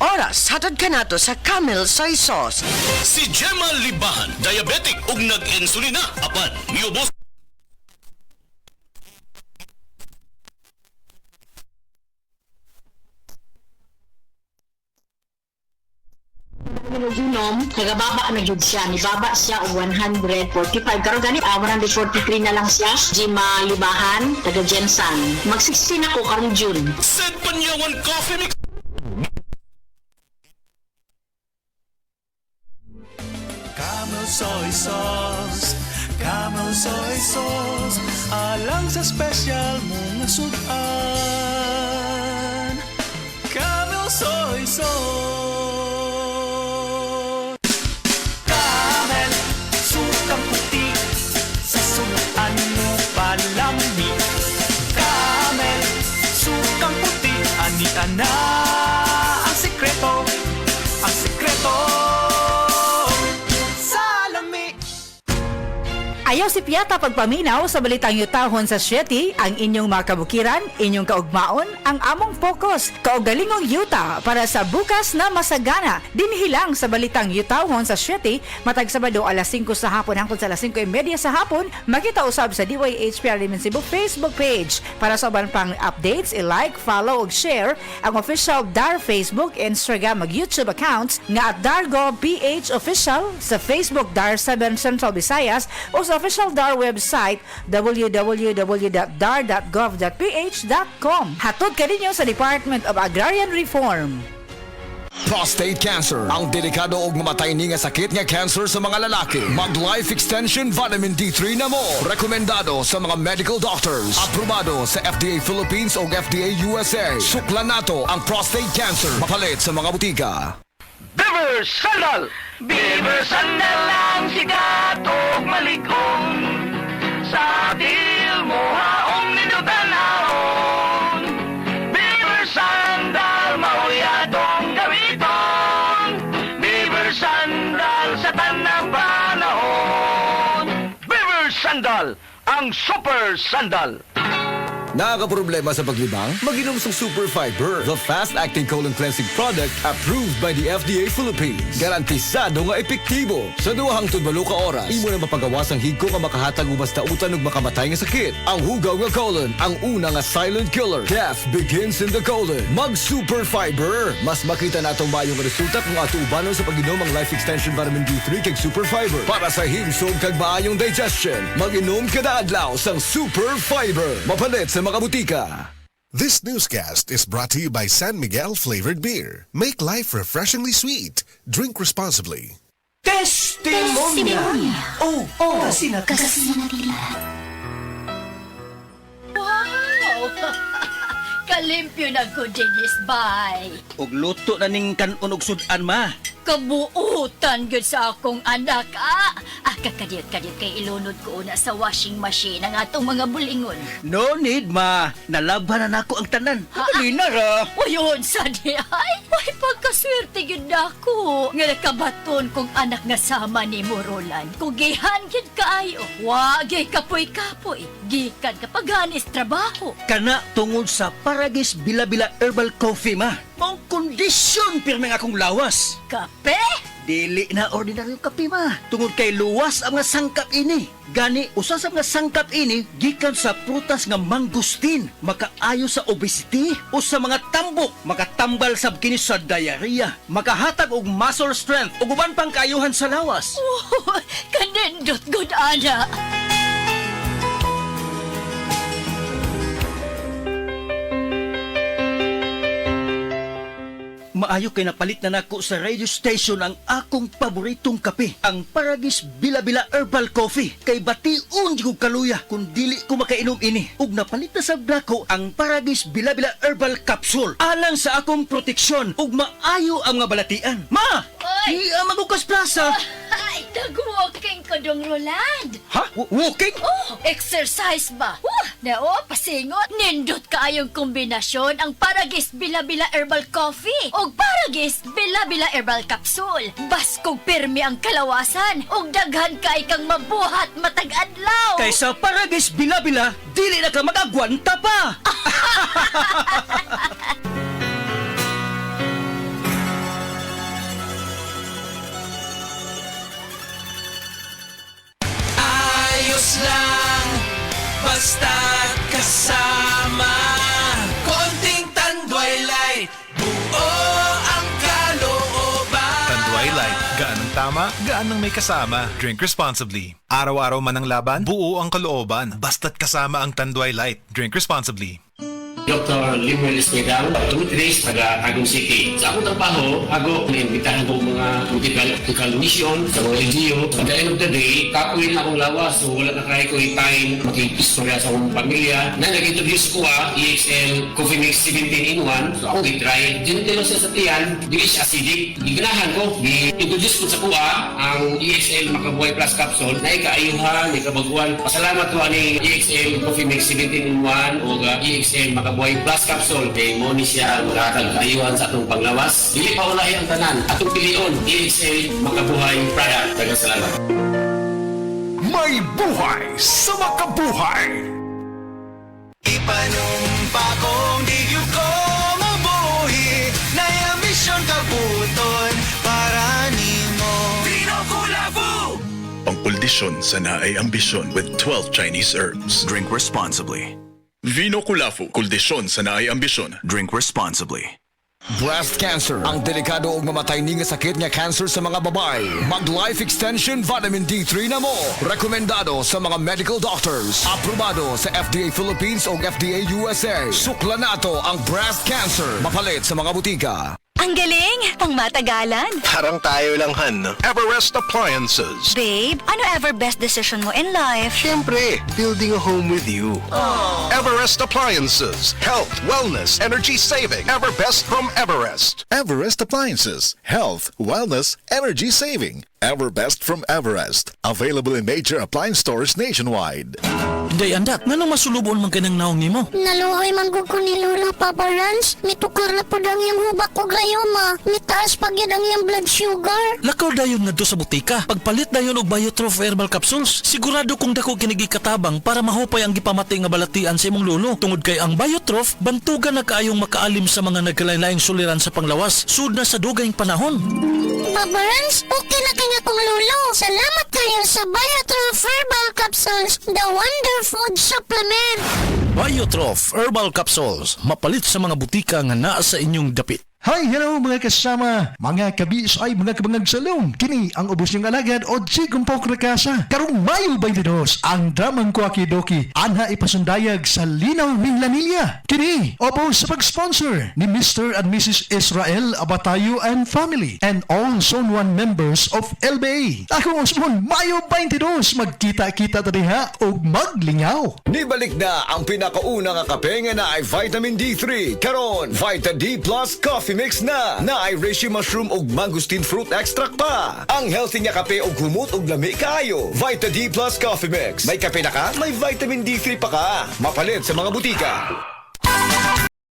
Oras, hatod ka nato sa Camel Soy Sauce. Si Gemma Libahan, diabetic ug nag-insulina. Apan, miubos. Ginom, nagababa na jud siya. Nibaba siya og 145. Karon gani 143 na lang siya. Gima Libahan, taga Jensan. Mag-16 ako karong June. Set Panyawan Coffee Mix. Camel soy sauce, Camel soy sauce, alang sa special mong sudan. Camel soy sauce. Camel, sukang puti, sa sudan mo palami. Camel, sukang puti, ani-ana ang sikreto, ang sikreto. Ayaw si Piata pagpaminaw sa balitang yutahon sa Sieti, ang inyong mga kabukiran, inyong kaugmaon, ang among focus, kaugalingong yuta para sa bukas na masagana. Dinhilang sa balitang yutahon sa Sieti, matag Sabado alas 5 sa hapon hangtod sa alas 5:30 sa hapon, makita usab sa DYHP Alimen Cebu Facebook page. Para sa uban pang updates, i-like, follow ug share ang official DAR Facebook, Instagram ug YouTube accounts nga at Dargo PH Official sa Facebook DAR 7 Central Visayas o sa official DAR website www.dar.gov.ph.com. Hatod ka ninyo sa Department of Agrarian Reform. Prostate cancer, ang delikado ug mamatay ni nga sakit nga cancer sa mga lalaki. Mag Life Extension Vitamin D3 na mo. Rekomendado sa mga medical doctors. Aprobado sa FDA Philippines ug FDA USA. Suklan nato ang prostate cancer. Mapalit sa mga butika. Beaver Sandal! Beaver Sandal ang sikat ug malikong. Sa til mo haong ninutanahon. Beaver Sandal mauyadong gamiton. Beaver Sandal sa tanang panahon. Beaver Sandal, ang super sandal. Nakakaproblema sa paglibang? Mag-inom sa Super Fiber, the fast-acting colon cleansing product approved by the FDA Philippines. Garantisado nga epektibo. Sa 2 hangtod 8 ka oras, imo na mapagawas ang higko nga makahatag og basta utan ug makamatay nga sakit. Ang hugaw nga colon, ang una nga silent killer. Death begins in the colon. Mag Super Fiber. Mas makita natong mayong resulta kung ato ubanon sa pag-inom ang Life Extension Vitamin D3 kag Super Fiber. Para sa himsog kag maayong digestion, mag-inom kada adlaw sang Super Fiber. Mapalit sa mga butika. This newscast is brought to you by San Miguel Flavored Beer. Make life refreshingly sweet. Drink responsibly. Testimonia! Oh, kasi na Wow! Kalimpyo na ko, Dennis Bay. Og luto na ning kanon og sudan ma. Kabuutan gud sa akong anak, kakadiyot-kadiyot kay ilunod ko una sa washing machine ang atong mga bulingon. No need ma. Nalaban na nako ang tanan. Dali na ra. Uyon sa di ay. May pagkaswerte gud nako. Nga nakabaton kong anak nga sama ni Morolan. Kugihan gid kaayo. Wagay kapoy-kapoy. Gikan kapaganis trabaho. Kana tungod sa Paragis Bila-Bila Herbal Coffee ma. Mao kondisyon pirmi nga akong lawas. Kape? Dili na ordinaryong kape ma. Tungod kay luwas ang mga sangkap ini. Gani, usa sa mga sangkap ini, gikan sa prutas nga mangustin. Makaayo sa obesity o sa mga tambok. Makatambal sab kini sa diarrhea. Makahatag og muscle strength ug uban pang kaayuhan sa lawas. Oh, kanindot gud ana. Maayo kay napalit na nako sa radio station ang akong paboritong kape, ang Paragis Bila-Bila Herbal Coffee. Kay bation di ko kaluya kung dili ko makainom ini. Ug napalit na sa dako ang Paragis Bila-Bila Herbal Capsule. Alang sa akong proteksyon ug maayo ang mga balatian. Ma! Oy! Magukas plaza! Ay, nag-walking ko dong, Roland. Ha? Walking? Oh, exercise ba? Pasingot. Nindot kaayong kombinasyon ang Paragis Bila-Bila Herbal Coffee o Paragis Bila-Bila Herbal Capsule. Baskog pirmi ang kalawasan o daghan kay kang mabuhat matag adlaw. Kaysa Paragis Bila-Bila, dili na ka magagwanta pa! basta't kasama. Konting Tanduay Light, buo ang kalooban. Tanduay Light, gaan ang tama, gaan ang may kasama. Drink responsibly. Araw-araw man ang laban, buo ang kalooban. Basta't kasama ang Tanduay Light. Drink responsibly. Dr. Limuel Esmedal, Truth Race, taga Tagum City. Sa akong trabaho, ako naimbitahan ko mga political mission sa mga LGU. At the end of the day, kakuin na akong lawas, so wala na kaya ko yung time makikistorya sa akong pamilya. Na nag-introduce ko EXL Coffee Mix 17-in-1. So ako i-try. Dinitilo siya sa tiyan, di siya acidic. Iganahan ko, i-introduce ko sa kuha ang EXL Makabuhay Plus Capsule na ikaayuhan, ikabaguan. Pasalamat ko ani EXL Coffee Mix 17-in-1 o EXL Makabuhay Plus Capsule kay mo ni siya maghatag kaayuhan sa atong panglawas. Dili pa ulahi ang tanan. Atong pilion, EXL Makabuhay Product. Daghang salamat. May buhay sa makabuhay. Ipanumpa kong di ko mabuhi na yung mission kabuton para nimo. Vino Kulafu! Pangpuldisyon sa naay ambisyon with 12 Chinese herbs. Drink responsibly. Vino Kulafu, kuldisyon sa naay ambisyon. Drink responsibly. Breast cancer, ang delikado ug mamatay ni nga sakit nga cancer sa mga babae. Mag Life Extension Vitamin D3 na mo. Rekomendado sa mga medical doctors. Aprobado sa FDA Philippines o FDA USA. Sukla nato ang breast cancer. Mapalit sa mga butika. Ang galing! Pang matagalan. Parang tayo lang, Han. Everest Appliances. Babe, ano ever best decision mo in life? Siyempre, building a home with you. Everest Appliances. Health, wellness, energy saving. Everbest from Everest. Everest Appliances. Health, wellness, energy saving. Everbest from Everest. Available in major appliance stores nationwide. Day andak, nganong masulubon man kanang naong nimo? Naluhoy man gud ko ni Lola Papa Rans. Mitukar na po ang iyang hubak ko gayoma. Mitaas pag yan ang iyang blood sugar. Lakaw dayon ngadto sa butika. Pagpalit dayon og Biotrof Herbal Capsules. Sigurado kung dako kinigi katabang para mahupay ang gipamatay nga balatian sa imong lolo. Tungod kay ang Biotrof bantugan na kaayong makaalim sa mga nagkalain-laing suliran sa panglawas. Sud na sa dugayng panahon. Papa Rans, okay na kanya kong lolo. Salamat kayo sa Biotrof Herbal Capsules, the Wonder Food Supplement. Biotrof Herbal Capsules. Mapalit sa mga butika nga naa sa inyong dapit. Hi, hello mga kasama, mga kabis ay mga kabangag salong. Kini ang ubos niyong alagad o Chigumpok na kasa. Karong Mayo 22, ang dramang Kuakidoki, anha ipasundayag sa Linaw Minglanilla. Kini, opo sa pag-sponsor ni Mr. and Mrs. Israel Abatayo and family and all Zone 1 members of LBA. Ako Osmon, Mayo 22, magkita-kita tadiha o maglingaw. Nibalik na ang pinakauna nga kape nga na ay Vitamin D3. Karon, Vita D Plus Coffee Mix na ay reishi mushroom ug mangosteen fruit extract pa. Ang healthy nga kape ug humot ug lami kaayo. Vita D Plus Coffee Mix. May kape na ka, may vitamin D3 pa ka. Mapalit sa mga butika.